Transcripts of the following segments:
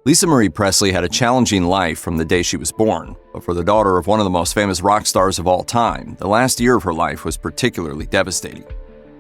Lisa Marie Presley had a challenging life from the day she was born, but for the daughter of one of the most famous rock stars of all time, the last year of her life was particularly devastating.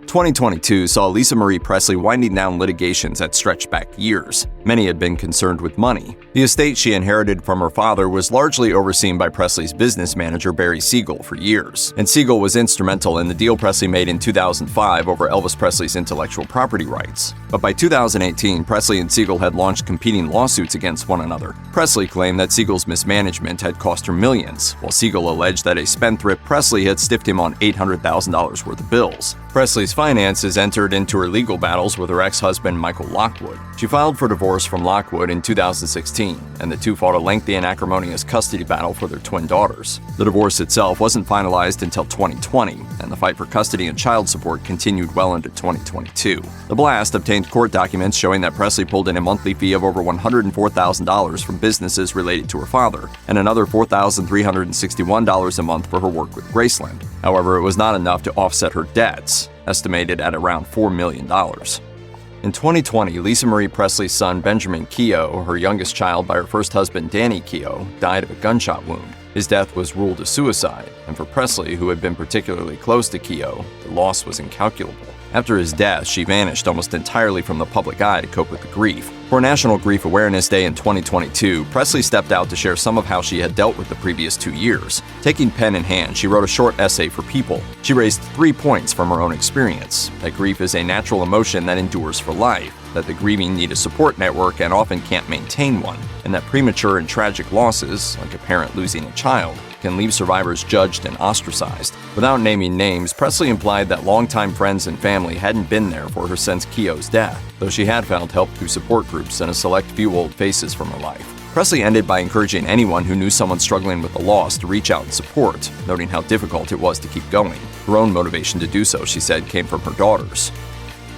2022 saw Lisa Marie Presley winding down litigations that stretched back years. Many had been concerned with money. The estate she inherited from her father was largely overseen by Presley's business manager Barry Siegel for years, and Siegel was instrumental in the deal Presley made in 2005 over Elvis Presley's intellectual property rights. But by 2018, Presley and Siegel had launched competing lawsuits against one another. Presley claimed that Siegel's mismanagement had cost her millions, while Siegel alleged that a spendthrift Presley had stiffed him on $800,000 worth of bills. Presley's finances entered into her legal battles with her ex-husband Michael Lockwood. She filed for divorce from Lockwood in 2016, and the two fought a lengthy and acrimonious custody battle for their twin daughters. The divorce itself wasn't finalized until 2020, and the fight for custody and child support continued well into 2022. The Blast obtained court documents showing that Presley pulled in a monthly fee of over $104,000 from businesses related to her father, and another $4,361 a month for her work with Graceland. However, it was not enough to offset her debts, estimated at around $4 million. In 2020, Lisa Marie Presley's son Benjamin Keough, her youngest child by her first husband Danny Keough, died of a gunshot wound. His death was ruled a suicide, and for Presley, who had been particularly close to Keough, the loss was incalculable. After his death, she vanished almost entirely from the public eye to cope with the grief. For National Grief Awareness Day in 2022, Presley stepped out to share some of how she had dealt with the previous 2 years. Taking pen in hand, she wrote a short essay for People. She raised 3 points from her own experience: that grief is a natural emotion that endures for life, that the grieving need a support network and often can't maintain one, and that premature and tragic losses, like a parent losing a child, can leave survivors judged and ostracized. Without naming names, Presley implied that longtime friends and family hadn't been there for her since Keough's death, though she had found help through support groups and a select few old faces from her life. Presley ended by encouraging anyone who knew someone struggling with the loss to reach out and support, noting how difficult it was to keep going. Her own motivation to do so, she said, came from her daughters.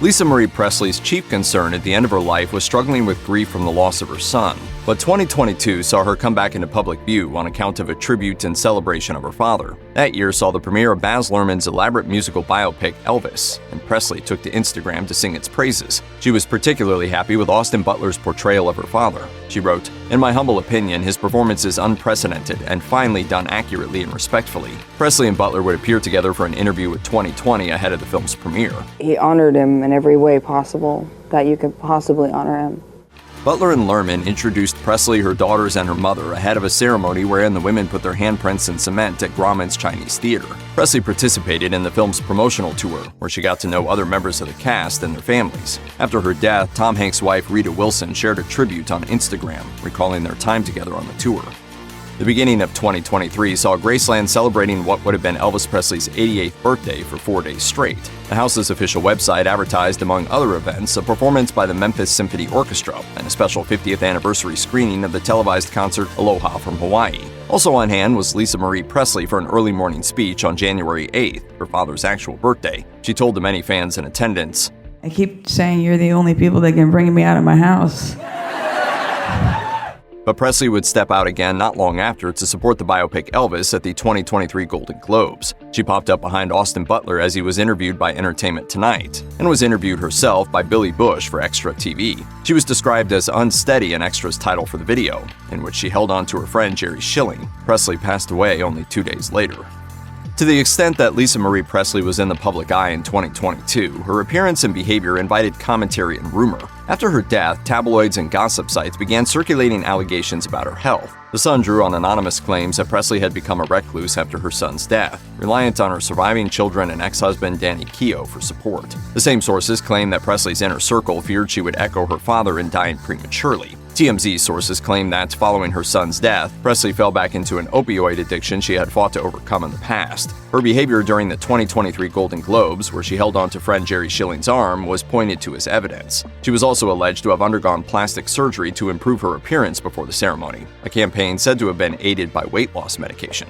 Lisa Marie Presley's chief concern at the end of her life was struggling with grief from the loss of her son. But 2022 saw her come back into public view on account of a tribute and celebration of her father. That year saw the premiere of Baz Luhrmann's elaborate musical biopic Elvis, and Presley took to Instagram to sing its praises. She was particularly happy with Austin Butler's portrayal of her father. She wrote, "In my humble opinion, his performance is unprecedented and finally done accurately and respectfully." Presley and Butler would appear together for an interview with 2020 ahead of the film's premiere. He honored him in every way possible that you could possibly honor him. Butler and Luhrmann introduced Presley, her daughters, and her mother ahead of a ceremony wherein the women put their handprints in cement at Grauman's Chinese Theater. Presley participated in the film's promotional tour, where she got to know other members of the cast and their families. After her death, Tom Hanks' wife Rita Wilson shared a tribute on Instagram, recalling their time together on the tour. The beginning of 2023 saw Graceland celebrating what would have been Elvis Presley's 88th birthday for 4 days straight. The house's official website advertised, among other events, a performance by the Memphis Symphony Orchestra and a special 50th anniversary screening of the televised concert Aloha from Hawaii. Also on hand was Lisa Marie Presley for an early morning speech on January 8th, her father's actual birthday. She told the many fans in attendance, "I keep saying you're the only people that can bring me out of my house." But Presley would step out again not long after to support the biopic Elvis at the 2023 Golden Globes. She popped up behind Austin Butler as he was interviewed by Entertainment Tonight, and was interviewed herself by Billy Bush for Extra TV. She was described as unsteady in Extra's title for the video, in which she held on to her friend Jerry Schilling. Presley passed away only 2 days later. To the extent that Lisa Marie Presley was in the public eye in 2022, her appearance and behavior invited commentary and rumor. After her death, tabloids and gossip sites began circulating allegations about her health. The Sun drew on anonymous claims that Presley had become a recluse after her son's death, reliant on her surviving children and ex-husband Danny Keough for support. The same sources claimed that Presley's inner circle feared she would echo her father in dying prematurely. TMZ sources claim that, following her son's death, Presley fell back into an opioid addiction she had fought to overcome in the past. Her behavior during the 2023 Golden Globes, where she held on to friend Jerry Schilling's arm, was pointed to as evidence. She was also alleged to have undergone plastic surgery to improve her appearance before the ceremony, a campaign said to have been aided by weight loss medication.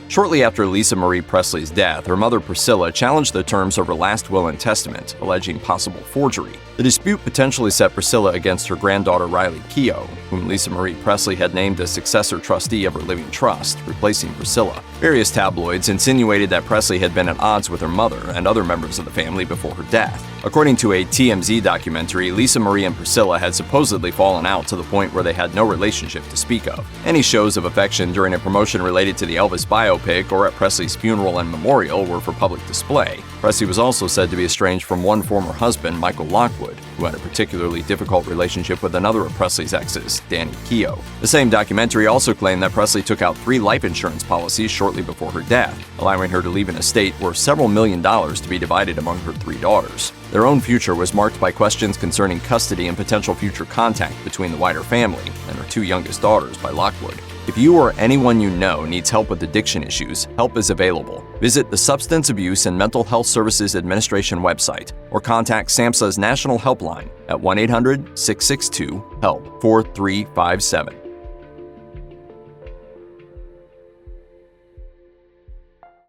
Shortly after Lisa Marie Presley's death, her mother Priscilla challenged the terms of her last will and testament, alleging possible forgery. The dispute potentially set Priscilla against her granddaughter Riley Keough, whom Lisa Marie Presley had named as successor trustee of her living trust, replacing Priscilla. Various tabloids insinuated that Presley had been at odds with her mother and other members of the family before her death. According to a TMZ documentary, Lisa Marie and Priscilla had supposedly fallen out to the point where they had no relationship to speak of. Any shows of affection during a promotion related to the Elvis biopic or at Presley's funeral and memorial were for public display. Presley was also said to be estranged from one former husband, Michael Lockwood, who had a particularly difficult relationship with another of Presley's exes, Danny Keough. The same documentary also claimed that Presley took out 3 life insurance policies shortly before her death, allowing her to leave an estate worth several $1 million to be divided among her 3 daughters. Their own future was marked by questions concerning custody and potential future contact between the wider family and her 2 youngest daughters by Lockwood. If you or anyone you know needs help with addiction issues, help is available. Visit the Substance Abuse and Mental Health Services Administration website or contact SAMHSA's National Helpline at 1-800-662-HELP 4357.